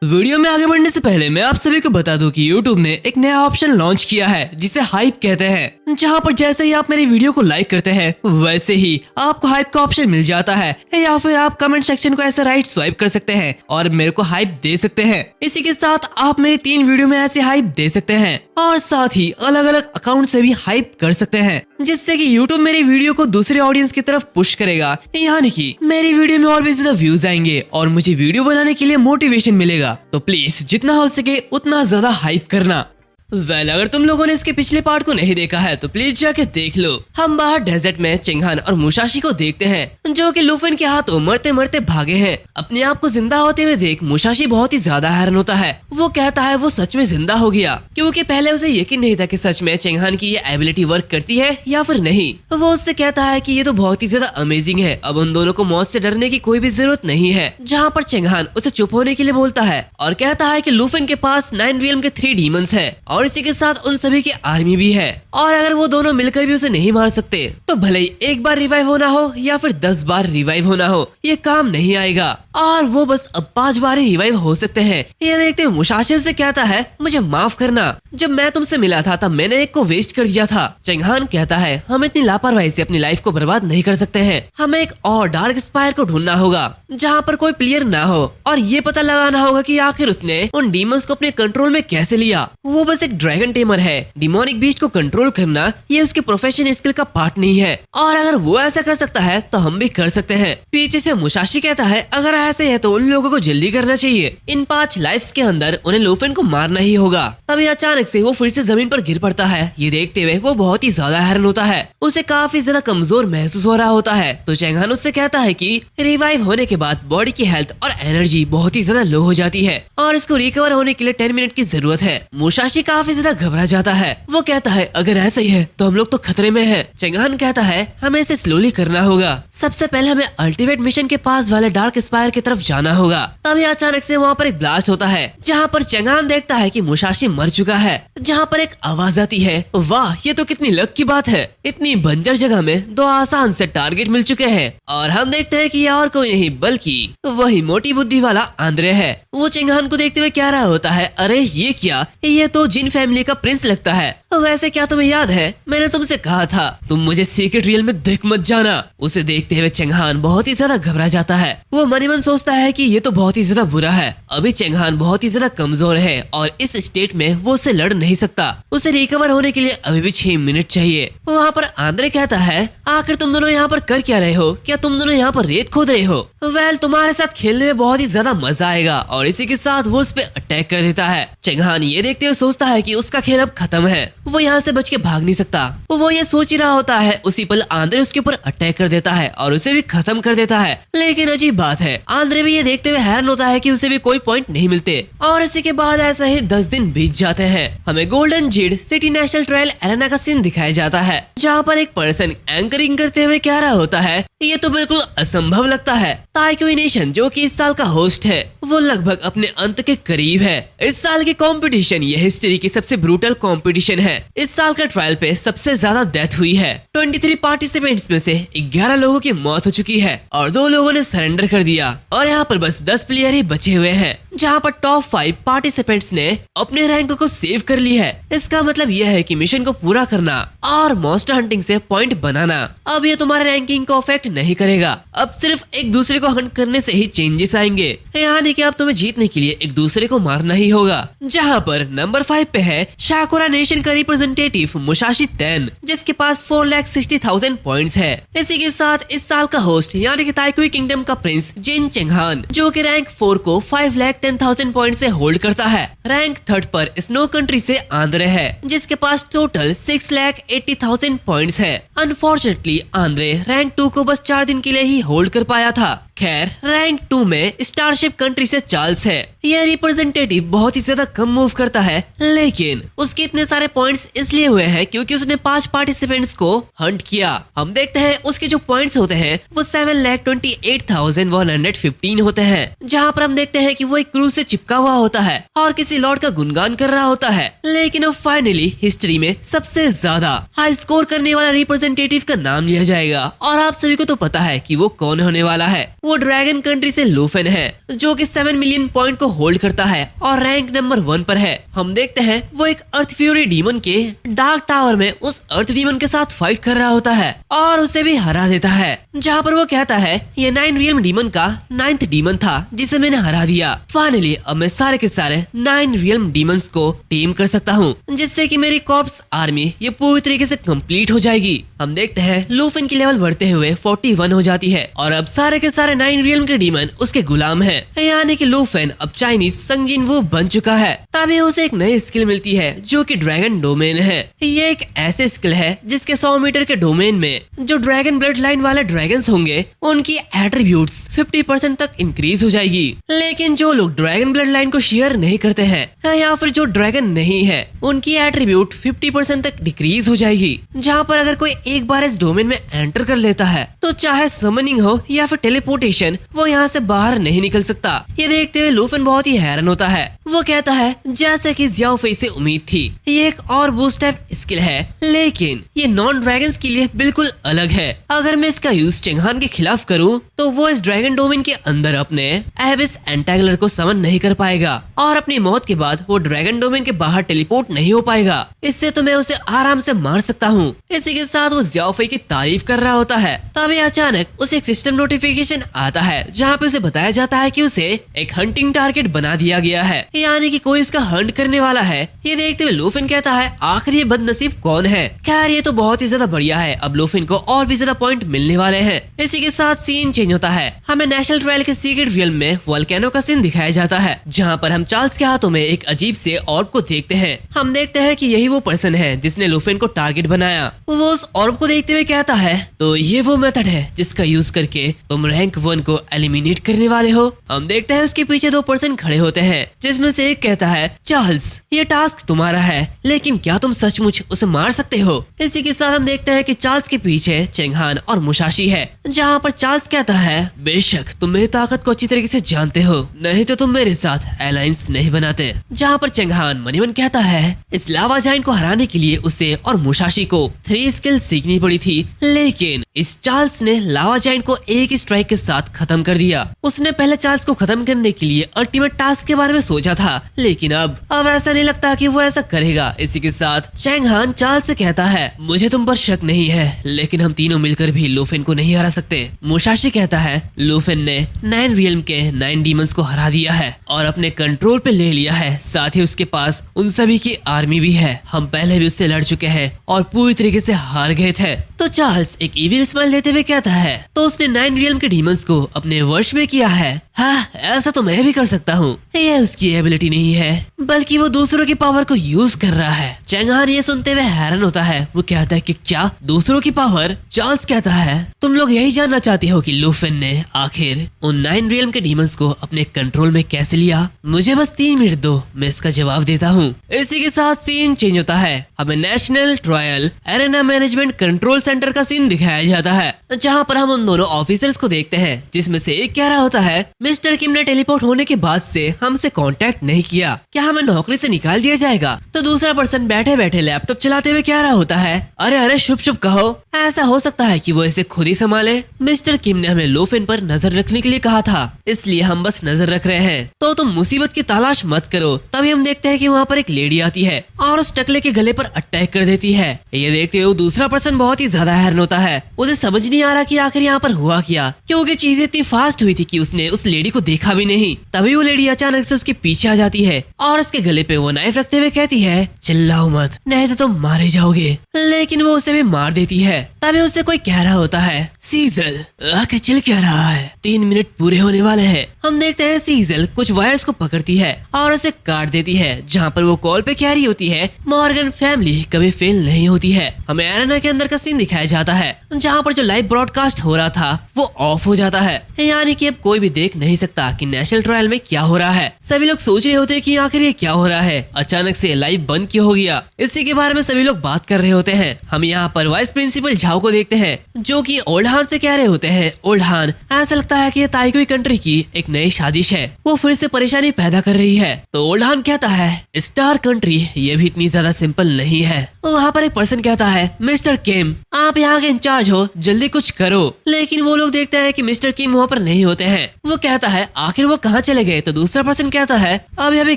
Video में आगे बढ़ने से पहले मैं आप सभी को बता दूं कि YouTube ने एक नया ऑप्शन लॉन्च किया है जिसे हाइप कहते हैं, जहां पर जैसे ही आप मेरी वीडियो को लाइक करते हैं वैसे ही आपको हाइप का ऑप्शन मिल जाता है, या फिर आप कमेंट सेक्शन को ऐसे राइट स्वाइप कर सकते हैं और मेरे को हाइप दे सकते हैं। इसी के साथ आप मेरी 3 वीडियो में ऐसे हाइप दे सकते हैं और साथ ही अलग अलग अकाउंट से भी हाइप कर सकते हैं, जिससे कि YouTube मेरी वीडियो को दूसरे ऑडियंस की तरफ पुश करेगा, यानी कि मेरी वीडियो में और भी ज्यादा व्यूज आएंगे और मुझे वीडियो बनाने के लिए मोटिवेशन मिलेगा। तो प्लीज जितना हो सके उतना ज्यादा हाइप करना। अगर तुम लोगों ने इसके पिछले पार्ट को नहीं देखा है तो प्लीज जाके देख लो। हम बाहर डेजर्ट में चेंगहान और मुसाशी को देखते हैं, जो कि लुफन के हाथों मरते मरते भागे हैं। अपने आप को जिंदा होते हुए देख मुसाशी बहुत ही ज्यादा हैरान होता है। वो कहता है वो सच में जिंदा हो गया, क्योंकि पहले उसे यकीन नहीं था कि सच में चेंगहान की ये एबिलिटी वर्क करती है या फिर नहीं। वो उससे कहता है कि ये तो बहुत ही ज्यादा अमेजिंग है, अब उन दोनों को मौत से डरने की कोई भी जरूरत नहीं है। जहाँ पर चेंगहान उसे चुप होने के लिए बोलता है और कहता है कि लुफन के पास 9 रियल्म के 3 डीमंस है और इसी के साथ उन सभी की आर्मी भी है, और अगर वो दोनों मिलकर भी उसे नहीं मार सकते तो भले ही एक बार रिवाइव होना हो या फिर 10 बार रिवाइव होना हो, ये काम नहीं आएगा और वो बस अब 5 बार ही रिवाइव हो सकते हैं। ये देखते हुए मुसाशी से कहता है मुझे माफ करना, जब मैं तुमसे मिला था तब मैंने एक को वेस्ट कर दिया था। चेंगहान कहता है हम इतनी लापरवाही से अपनी लाइफ को बर्बाद नहीं कर सकते हैं, हमें एक और डार्क स्पायर को ढूंढना होगा जहाँ पर कोई प्लेयर ना हो और ये पता लगाना होगा कि आखिर उसने उन डीमंस को अपने कंट्रोल में कैसे लिया। वो बस एक ड्रैगन टेमर है, डिमोनिक बीस्ट को कंट्रोल करना ये उसके प्रोफेशन स्किल का पार्ट नहीं है, और अगर वो ऐसा कर सकता है तो हम भी कर सकते हैं। पीछे से मुसाशी कहता है अगर ऐसे है तो उन लोगों को जल्दी करना चाहिए, इन 5 लाइफ्स के अंदर उन्हें लुफन को मारना ही होगा। तभी अचानक से वो फिर से जमीन पर गिर पड़ता है। ये देखते हुए वो बहुत ही ज्यादा हैरान होता है, उसे काफी ज्यादा कमजोर महसूस हो रहा होता है। तो चेंगहान उससे कहता है कि रिवाइव होने के बाद बॉडी की हेल्थ और एनर्जी बहुत ही ज्यादा लो हो जाती है और इसको रिकवर होने के लिए 10 मिनट की जरूरत है। मुसाशी काफी ज्यादा घबरा जाता है। वो कहता है अगर ऐसा ही है तो हम लोग तो खतरे में हैं। चेंगहान कहता है हमें इसे स्लोली करना होगा, सबसे पहले हमें अल्टीमेट मिशन के पास वाले डार्क स्पायर की तरफ जाना होगा। तभी अचानक से वहाँ पर एक ब्लास्ट होता है, जहाँ पर चेंगहान देखता है कि मुसाशी मर चुका है। जहाँ पर एक आवाज आती है वाह ये तो कितनी लक की बात है, इतनी बंजर जगह में 2 आसान से टारगेट मिल चुके हैं। और हम देखते हैं कि यह और कोई नहीं बल्कि वही मोटी बुद्धि वाला आंद्रे है। वो चेंगहान को देखते हुए कह रहा होता है अरे ये क्या, ये तो जिन फैमिली का प्रिंस लगता है। वैसे क्या तुम्हें याद है मैंने तुमसे कहा था तुम मुझे सीक्रेट रियल में देख मत जाना। उसे देखते हुए चेंगहान बहुत ही ज्यादा घबरा जाता है। वो मन ही मन सोचता है कि ये तो बहुत ही ज्यादा बुरा है, अभी चेंगहान बहुत ही ज्यादा कमजोर है और इस स्टेट में वो उससे लड़ नहीं सकता, उसे रिकवर होने के लिए अभी भी 6 मिनट चाहिए। वहाँ पर आंद्रे कहता है आखिर तुम दोनों यहाँ पर कर क्या रहे हो, क्या तुम दोनों यहाँ पर रेत खोद रहे हो? वेल तुम्हारे साथ खेलने में बहुत ही ज्यादा मजा आएगा, और इसी के साथ वो उस पे अटैक कर देता है। चेंगहान ये देखते हुए सोचता है कि उसका खेल अब खत्म है, वो यहाँ से बच के भाग नहीं सकता। वो ये सोच ही रहा होता है, उसी पल आंद्रे उसके ऊपर अटैक कर देता है और उसे भी खत्म कर देता है। लेकिन अजीब बात है आंद्रे भी ये देखते हुए हैरान होता है कि उसे भी कोई पॉइंट नहीं मिलते। और इसी के बाद ऐसा ही 10 दिन बीत जाते हैं। हमें golden geed city national trial arena का सीन दिखाया जाता है, जहाँ पर एक पर्सन एंकरिंग करते हुए कह रहा होता है ये तो बिल्कुल असंभव लगता है, ताइक्वे नेशन जो कि इस साल का होस्ट है वो लगभग अपने अंत के करीब है। इस साल की कंपटीशन ये हिस्ट्री की सबसे ब्रूटल कंपटीशन है। इस साल का ट्रायल पे सबसे ज्यादा डेथ हुई है। 23 पार्टिसिपेंट्स में से 11 लोगों की मौत हो चुकी है और 2 लोगों ने सरेंडर कर दिया, और यहाँ पर बस 10 प्लेयर ही बचे हुए हैं, जहाँ पर टॉप 5 पार्टिसिपेंट्स ने अपने रैंक को सेव कर ली है। इसका मतलब यह है कि मिशन को पूरा करना और मॉन्स्टर हंटिंग से पॉइंट बनाना अब ये तुम्हारे रैंकिंग को अफेक्ट नहीं करेगा। अब सिर्फ एक दूसरे को हंट करने से ही चेंजेस आएंगे, यानी कि अब तुम्हें जीतने के लिए एक दूसरे को मारना ही होगा। जहाँ पर नंबर 5 पे है शाकुरा नेशन का रिप्रेजेंटेटिव मुसाशी तेन, जिसके पास 4,60,000 पॉइंट्स है। इसी के साथ इस साल का होस्ट यानी कि ताइक्वे किंगडम का प्रिंस जिन चेंगहान, जो कि रैंक 4 को 5,10,000 पॉइंट से होल्ड करता है। रैंक 3 पर स्नो कंट्री से आंद्रे है, जिसके पास टोटल 6,80,000 पॉइंट्स है। अनफॉर्चुनेटली आंद्रे रैंक 2 को बस 4 दिन के लिए ही होल्ड कर पाया था। खैर रैंक 2 में स्टारशिप कंट्री से चार्ल्स है। यह रिप्रेजेंटेटिव बहुत ही ज्यादा कम मूव करता है, लेकिन उसके इतने सारे पॉइंट्स इसलिए हुए हैं क्योंकि उसने 5 पार्टिसिपेंट्स को हंट किया। हम देखते हैं उसके जो पॉइंट्स होते हैं वो 7,28,115 होते हैं, जहाँ पर हम देखते हैं कि वो एक क्रूज से चिपका हुआ होता है और किसी लॉर्ड का गुणगान कर रहा होता है। लेकिन अब फाइनली हिस्ट्री में सबसे ज्यादा हाई स्कोर करने वाला रिप्रेजेंटेटिव का नाम लिया जाएगा, और आप सभी को तो पता है कि वो कौन होने वाला है। वो ड्रैगन कंट्री से लूफेन है, जो कि 7 मिलियन पॉइंट को होल्ड करता है और रैंक नंबर 1 पर है। हम देखते हैं वो एक अर्थ फ्यूरी डीमन के डार्क टावर में उस अर्थ डीमन के साथ फाइट कर रहा होता है और उसे भी हरा देता है, जहाँ पर वो कहता है ये 9 रियल्म डीमन का 9th डीमन था जिसे मैंने हरा दिया। फाइनली अब मैं सारे के सारे 9 रियल्म डीमंस को टीम कर सकता हूँ, जिससे कि मेरी कॉर्प्स आर्मी ये पूरी तरीके से कंप्लीट हो जाएगी। हम देखते हैं लूफेन की लेवल बढ़ते हुए 41 हो जाती है और अब सारे के सारे 9 रियल्म के डीमन उसके गुलाम हैं। यानी कि लूफेन अब चाइनीज संजिन वो बन चुका है। तभी उसे एक नई स्किल मिलती है जो कि ड्रैगन डोमेन है। ये एक ऐसे स्किल है जिसके 100 मीटर के डोमेन में जो ड्रैगन ब्लड लाइन वाले ड्रैगन्स होंगे उनकी एट्रीब्यूट्स 50% तक इंक्रीज हो जाएगी। लेकिन जो लोग ड्रैगन ब्लड लाइन को शेयर नहीं करते हैं या फिर जो ड्रैगन नहीं है उनकी एट्रीब्यूट 50% तक डिक्रीज हो जाएगी। जहाँ पर अगर कोई एक बार इस डोमेन में एंटर कर लेता है तो चाहे समनिंग हो या फिर टेलीपोर्टेशन वो यहाँ से बाहर नहीं निकल सकता। ये देखते हुए लूफेन बहुत ही हैरान होता है। वो कहता है जैसे कि ज़ियाओ फेई से उम्मीद थी, ये एक और बूस्ट टाइप स्किल है, लेकिन ये नॉन ड्रैगन्स के लिए बिल्कुल अलग है। अगर मैं इसका यूज चेंगहान के खिलाफ करूँ तो वो इस ड्रैगन डोमेन के अंदर अपने एबिस एंटागलर को समन नहीं कर पाएगा और अपनी मौत के बाद वो ड्रैगन डोमेन के बाहर टेलीपोर्ट नहीं हो पाएगा। इससे तो मैं उसे आराम से मार सकता हूँ। इसी के साथ वो ज़ियाओ फेई की तारीफ कर रहा होता है। तभी अचानक उसे एक सिस्टम नोटिफिकेशन आता है जहाँ पे उसे बताया जाता है कि उसे एक हंटिंग टारगेट बना दिया गया है, यानी कि कोई इसका हंट करने वाला है। ये देखते हुए लूफेन कहता है आखिर ये बदनसीब कौन है। खैर ये तो बहुत ही ज्यादा बढ़िया है, अब लूफेन को और भी ज्यादा पॉइंट मिलने वाले हैं। इसी के साथ सीन चेंज होता है। हमें नेशनल ट्रायल के सीक्रेट रियल में वोल्केनो का सीन दिखाया जाता है, जहाँ पर हम चार्ल्स के हाथों में एक अजीब से ऑर्ब को देखते हैं। हम देखते हैं कि यही वो पर्सन है जिसने लूफेन को टारगेट बनाया। वो उस ऑर्ब को देखते हुए कहता है तो ये वो मेथड है जिसका यूज करके तुम रैंक 1 को एलिमिनेट करने वाले हो। हम देखते हैं उसके पीछे 2 पर्सन खड़े होते हैं, जिसमें से एक कहता है चार्ल्स ये टास्क तुम्हारा है, लेकिन क्या तुम सचमुच उसे मार सकते हो। इसी के साथ हम देखते हैं कि चार्ल्स के पीछे चेंगहान और मुशाशी है, जहाँ पर चार्ल्स कहता है बेशक तुम मेरी ताकत को अच्छी तरीके से जानते हो, नहीं तो तुम मेरे साथ अलायंस नहीं बनाते। जहाँ पर चेंगहान मनी मन कहता है इस लावा जायंट को हराने के लिए उसे और मुशाशी को 3 स्किल सीखनी पड़ी थी, लेकिन इस चार्ल्स ने लावा जायंट को एक ही स्ट्राइक के साथ खत्म कर दिया। उसने पहले चार्ल्स को खत्म करने के लिए अल्टीमेट टास्क के बारे में सोचा था, लेकिन अब ऐसा नहीं लगता कि वो ऐसा करेगा। इसी के साथ चेंगहान चार्ल्स से कहता है मुझे तुम पर शक नहीं है, लेकिन हम तीनों मिलकर भी लूफेन को नहीं हरा सकते। मुशाशी कहता है लूफेन ने 9 रियल्म के 9 डीमंस को हरा दिया है और अपने कंट्रोल पे ले लिया है, साथ ही उसके पास उन सभी की आर्मी भी है। हम पहले भी उससे लड़ चुके हैं और पूरी तरीके से हार गए थे। तो चार्ल्स एक इविल स्माइल देते हुए कहता है तो उसने 9 रियल्म के डीमंस को अपने वश में किया है। हाँ, ऐसा तो मैं भी कर सकता हूँ। यह उसकी एबिलिटी नहीं है, बल्कि वो दूसरों की पावर को यूज कर रहा है। चेंगहान ये सुनते हुए हैरान होता है। वो कहता है कि क्या दूसरों की पावर? चार्ल्स कहता है तुम लोग यही जानना चाहते हो कि लूफेन ने आखिर उन 9 रियल्म के डीमंस को अपने कंट्रोल में कैसे लिया? मुझे बस 3 मिनट दो, मैं इसका जवाब देता हूँ। इसी के साथ सीन चेंज होता है। हमें national trial arena management control centre का सीन दिखाया जाता है, जहाँ पर हम उन दोनों ऑफिसर्स को देखते हैं, जिसमें से एक कह रहा होता है मिस्टर किम ने टेलीपोर्ट होने के बाद से हमसे कांटेक्ट नहीं किया, क्या हमें नौकरी से निकाल दिया जाएगा? तो दूसरा पर्सन बैठे बैठे लैपटॉप चलाते हुए कह रहा होता है अरे अरे शुभ शुभ कहो, ऐसा हो सकता है कि वो इसे खुद ही संभाले। मिस्टर किम ने हमें लूफेन पर नजर रखने के लिए कहा था, इसलिए हम बस नजर रख रहे हैं, तो तुम मुसीबत की तलाश मत करो। तभी हम देखते हैं कि वहाँ पर एक लेडी आती है और उस टकले के गले पर अटैक कर देती है। ये देखते हुए दूसरा पर्सन बहुत ही ज्यादा हैरान होता है। उसे समझ नहीं आ रहा कि आखिर यहाँ पर हुआ क्या, क्योंकि चीजें इतनी फास्ट हुई थी कि उसने उस लेडी को देखा भी नहीं। तभी वो लेडी अचानक से उसके पीछे आ जाती है और उसके गले पे वो नाइफ रखते हुए कहती है चिल्लाओ मत, नहीं तो तुम मारे जाओगे। लेकिन वो उसे भी मार देती है। तभी उससे कोई कह रहा होता है सीजल आके चिल क्या रहा है, 3 मिनट पूरे होने वाले हैं। हम देखते हैं सीजल कुछ वायर्स को पकड़ती है और उसे काट देती है। जहाँ पर वो कॉल पे कह रही होती है मॉर्गन फैमिली कभी फेल नहीं होती है। हमें एरेना के अंदर का सीन दिखाया जाता है, जहाँ पर जो लाइव ब्रॉडकास्ट हो रहा था वो ऑफ हो जाता है, यानी कि अब कोई भी देख नहीं सकता कि नेशनल ट्रायल में क्या हो रहा है। सभी लोग सोच रहे होते हैं कि आखिर आखिर ये क्या हो रहा है, अचानक से लाइव बंद क्यों हो गया। इसी के बारे में सभी लोग बात कर रहे होते हैं। हम यहाँ पर वाइस प्रिंसिपल झाओ को देखते हैं जो कि ओल्ड हान से कह रहे होते हैं, ओल्ड हान ऐसा लगता है कि ये ताइक्वाई कंट्री की एक नई साजिश है, वो फिर से परेशानी पैदा कर रही है। तो ओल्ड हान कहता है स्टार कंट्री ये भी इतनी ज्यादा सिंपल नहीं है। वहाँ पर एक पर्सन कहता है मिस्टर किम आप यहाँ के इंचार्ज हो, जल्दी कुछ करो। लेकिन वो लोग देखते हैं कि मिस्टर किम वहाँ पर नहीं होते हैं। वो कहता है आखिर वो कहाँ चले गए। तो दूसरा पर्सन कहता है अभी अभी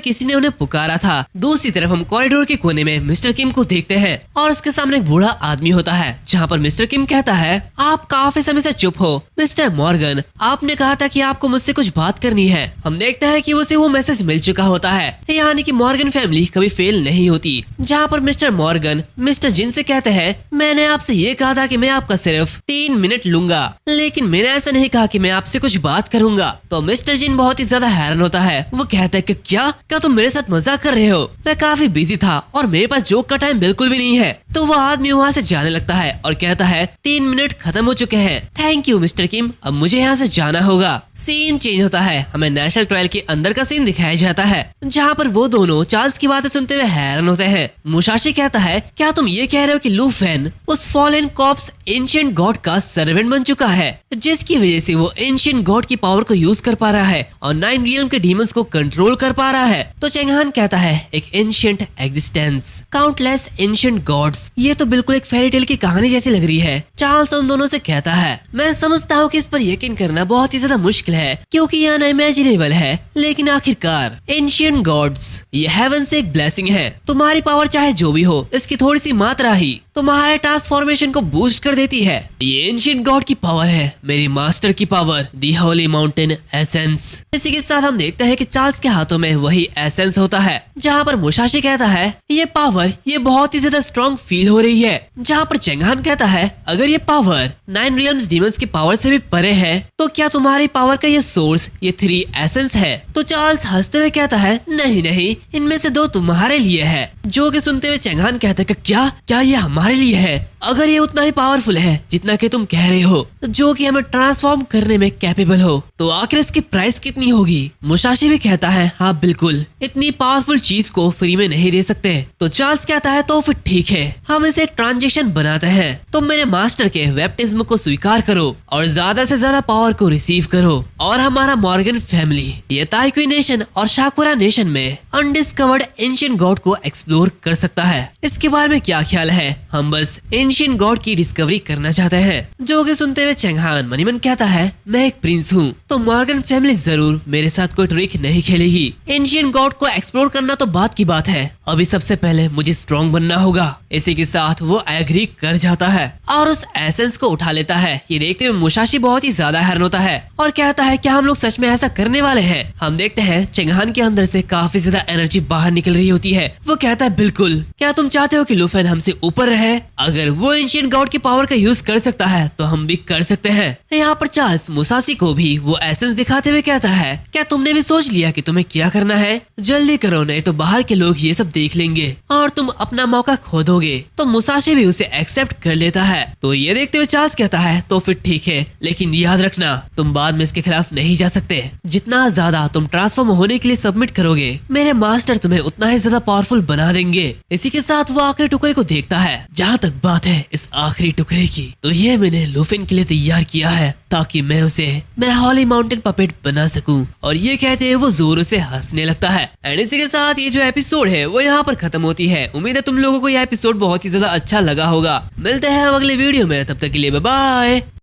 किसी ने उन्हें पुकारा था। दूसरी तरफ हम कॉरिडोर के कोने में मिस्टर किम को देखते हैं और उसके सामने एक बूढ़ा आदमी होता है, जहाँ पर मिस्टर किम कहता है आप काफी समय से चुप हो मिस्टर मॉर्गन, आपने कहा था कि आपको मुझसे कुछ बात करनी है। हम देखते हैं कि उसे वो मैसेज मिल चुका होता है, यानी कि मॉर्गन फैमिली कभी फेल नहीं होती। जहाँ पर मिस्टर मॉर्गन मिस्टर जिन से कहते हैं मैंने आपसे ये कहा था कि मैं आपका सिर्फ 3 मिनट लूंगा, लेकिन मैंने ऐसा नहीं कहा कि मैं आपसे कुछ बात करूंगा। तो मिस्टर जिन बहुत ही ज्यादा हैरान होता है। वो कहता है कि क्या तुम मेरे साथ मजाक कर रहे हो, मैं काफी बिजी था और मेरे पास जोक का टाइम बिल्कुल भी नहीं है। तो वो आदमी वहाँ से जाने लगता है और कहता है 3 मिनट खत्म हो चुके हैं, थैंक यू मिस्टर किम, अब मुझे यहाँ से जाना होगा। सीन चेंज होता है, हमें नेशनल ट्रायल के अंदर का सीन दिखाया जाता है, जहाँ पर वो दोनों चार्ल्स की बातें सुनते हुए हैरान होते हैं। मुसाशी कहता है क्या तुम ये कह रहे हो कि लू फेन उस फॉलन कॉप्स एंशिएंट गॉड का सर्वेंट बन चुका है, जिसकी वजह से वो एंशिएंट गॉड की पावर को यूज कर पा रहा है और 9 रियल्म के डीमंस को कंट्रोल कर पा रहा है। तो चेंगहान कहता है एक ancient existence, countless ancient gods, ये तो बिल्कुल एक फेरी टेल की कहानी जैसी लग रही है। चार्ल्स उन दोनों से कहता है मैं समझता हूँ कि इस पर यकीन करना बहुत ही ज्यादा मुश्किल है क्योंकि यह अनइमेजिनेबल है, लेकिन आखिरकार एंशिएंट गॉड्स ये हेवन से एक ब्लेसिंग है। तुम्हारी पावर चाहे जो भी हो, इसकी थोड़ी सी मात्रा ही तुम्हारे ट्रांसफॉर्मेशन को बूस्ट कर देती है। ये एंशिएंट गॉड की पावर है, मेरी मास्टर की पावर, दी होली माउंटेन एसेंस। इसी के साथ हम देखते हैं कि चार्ल्स के हाथों में वही एसेंस होता है, जहाँ पर मुसाशी कहता है ये पावर ये बहुत ही ज्यादा स्ट्रॉन्ग फील हो रही है। जहाँ पर चेंगहान कहता है अगर ये पावर 9 रियल्म्स डीमंस की पावर से भी परे है तो क्या तुम्हारी पावर का ये सोर्स ये 3 एसेंस है। तो चार्ल्स हंसते हुए कहता है नहीं नहीं, इनमें से 2 तुम्हारे लिए है। जो कि सुनते हुए चेंगहान कहता है कि क्या ये हमारे लिए है। अगर ये उतना ही पावरफुल है जितना कि तुम कह रहे हो, जो कि हमें ट्रांसफॉर्म करने में कैपेबल हो, तो आखिर इसकी प्राइस कितनी होगी। मुसाशी भी कहता है हाँ बिल्कुल, इतनी पावरफुल चीज को फ्री में नहीं दे सकते। तो चार्ल्स कहता है तो फिर ठीक है, हम इसे ट्रांजेक्शन बनाते हैं। तुम मेरे मास्टर के बैप्टिज्म को स्वीकार करो और ज्यादा से ज्यादा पावर को रिसीव करो और हमारा मॉर्गन फैमिली ये ताइक्वाई नेशन और शाकुरा नेशन में अनडिस्कवर्ड एंशिएंट गॉड को एक्सप्लोर कर सकता है। इसके बारे में क्या ख्याल है। हम बस एंशिएंट गॉड की डिस्कवरी करना चाहते हैं। जो कि सुनते हुए चेंगहान मनी मन कहता है मैं एक प्रिंस हूँ, तो मॉर्गन फैमिली जरूर मेरे साथ कोई ट्रिक नहीं खेलेगी। एंशिएंट गॉड को एक्सप्लोर करना तो बात की बात है, अभी सबसे पहले मुझे स्ट्रॉन्ग बनना होगा। इसी के साथ वो एग्री कर जाता है और उस एसेंस को उठा लेता है। ये देखते हुए मुसाशी बहुत ही ज्यादा हैरान होता है और कहता है क्या हम लोग सच में ऐसा करने वाले हैं। हम देखते हैं चेंगहान के अंदर से काफी ज्यादा एनर्जी बाहर निकल रही होती है। वो कहता है बिल्कुल, क्या तुम चाहते हो कि लू फेन हमसे ऊपर रहे। अगर वो एंशिएंट गॉड की पावर का यूज कर सकता है तो हम भी कर सकते हैं। यहाँ पर चार्ल्स मुसाशी को भी वो एसेंस दिखाते हुए कहता है क्या तुमने भी सोच लिया कि तुम्हें क्या करना है, जल्दी करो नहीं तो बाहर के लोग ये सब देख लेंगे और तुम अपना मौका खो दोगे। तो मुसाशी भी उसे एक्सेप्ट कर लेता है। तो ये देखते हुए चार्ल्स कहता है तो फिर ठीक है, लेकिन याद रखना तुम बाद में इसके खिलाफ नहीं जा सकते। जितना ज्यादा तुम ट्रांसफॉर्म होने के लिए सबमिट करोगे, मेरे मास्टर तुम्हें उतना ही ज्यादा पावरफुल बना देंगे। इसी के साथ वो आखिरी टुकड़े को देखता है। जहाँ तक बात है इस आखिरी टुकड़े की, तो ये मैंने लू फेन के लिए तैयार किया है ताकि मैं उसे मेरा हॉली माउंटेन पपेट बना सकूं। और ये कहते हैं वो जोरों से हंसने लगता है। एंड इसी के साथ ये जो एपिसोड है वो यहाँ पर खत्म होती है। उम्मीद है तुम लोगों को ये एपिसोड बहुत ही ज्यादा अच्छा लगा होगा। मिलते हैं हम अगले वीडियो में, तब तक के लिए बाय बाय।